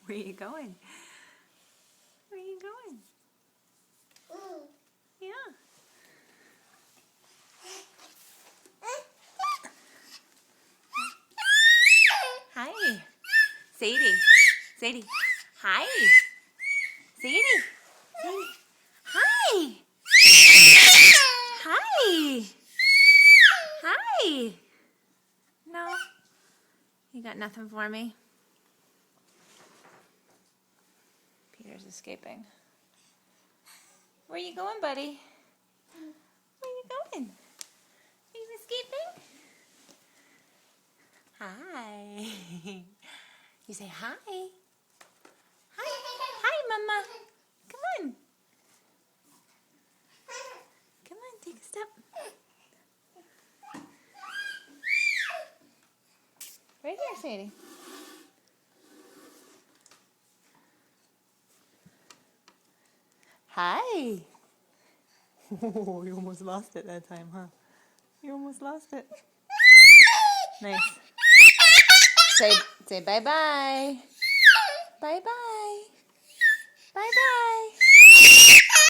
Where are you going? Where are you going? Yeah. Hi. Sadie. Sadie. Hi. Sadie. Sadie. Hi. Hi. Hi. No. You got nothing for me? Peter's escaping. Where you going, buddy? Where you going? Are you escaping? Hi. You say hi. Hi. Hi, Mama. Come on. Come on, take a step. Right here, Sadie. Hi. Oh, you almost lost it that time, huh? You almost lost it. Nice. Say bye-bye. Bye-bye. Bye-bye.